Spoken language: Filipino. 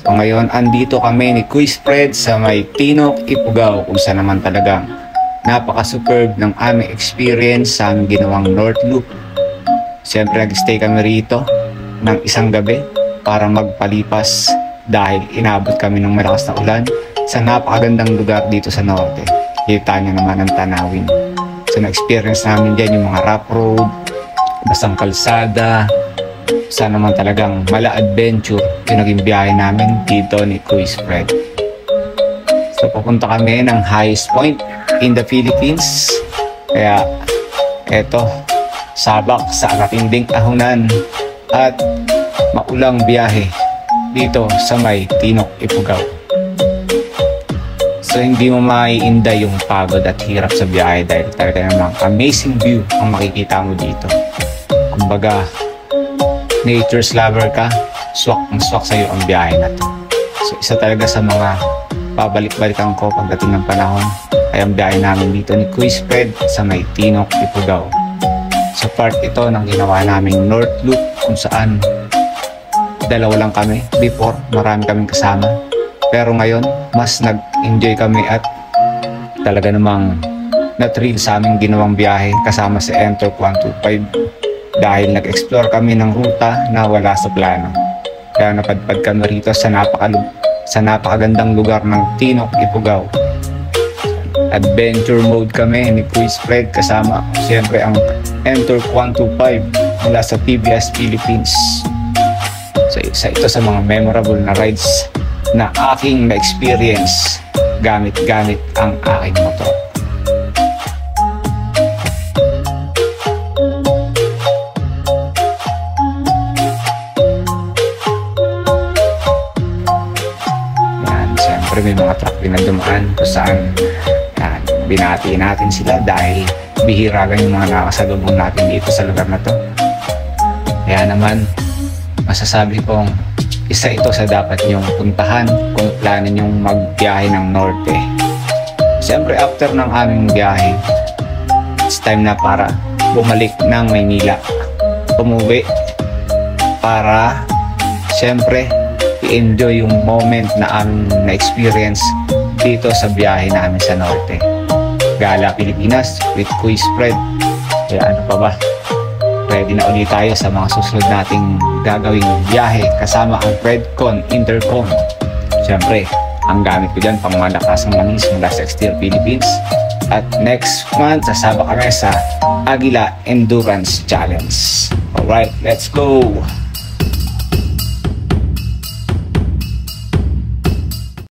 So ngayon, andito kami ni Quiz Fred sa may Tinok, Ifugao, kung saan naman talagang napaka-superb ng aming experience sa aming ginawang North Loop. Siyempre, nag-stay kami rito ng isang gabi para magpalipas dahil inabot kami ng malakas na ulan sa napakagandang lugar dito sa norte. Kita nyo naman ang tanawin. So, na-experience namin dyan yung mga rough road, basang kalsada. Sana naman talagang mala-adventure yung naging biyahe namin dito ni Quiz Fred. So pupunta kami ng highest point in the Philippines. Kaya eto, sabak sa matinding ahunan at maulang biyahe dito sa may Tinok, Ifugao. So hindi mo maiinday yung pagod at hirap sa biyahe dahil talaga namang amazing view ang makikita mo dito. Kumbaga, nature's lover ka, swak sa'yo ang biyahe na to. So isa talaga sa mga pabalik-balikan ko pagdating ng panahon ay ang biyahe namin dito ni Quiz Fred sa may Tinok, Ifugao. Sa part ito ng ginawa naming North Loop kung saan dalawa lang kami. Before, marami kaming kasama. Pero ngayon, mas nag-enjoy kami at talaga namang na-thrill sa aming ginawang biyahe kasama si Entork 125. Dahil nag-explore kami ng ruta na wala sa plano. Kaya napadpad kami rito sa napakagandang lugar ng Tinok, Ifugao. Adventure mode kami ni Quiz Fred kasama siyempre ang Entork 125 mula sa TBS Philippines. So isa ito sa mga memorable na rides na aking na-experience gamit ang aking motor. May mga truck din na dumaan kung saan binati natin sila dahil bihira lang yung mga nakasalubong natin dito sa lugar na to. Kaya naman masasabi kong isa ito sa dapat nyong puntahan kung plano nyong magbiyahe ng norte. Siyempre after ng aming biyahe, it's time na para bumalik ng Maynila, umuwi para siyempre i-enjoy yung moment na aming na-experience dito sa biyahe namin sa norte. Gala Pilipinas with Quiz Fred. Kaya ano pa ba? Ready na ulit tayo sa mga susunod nating gagawing biyahe kasama ang Fredcon Intercon. Siyempre, ang gamit ko dyan pang malakas ng langis mula sa Exterior Philippines. At next month, sasama kami sa Aguila Endurance Challenge. Alright, let's go!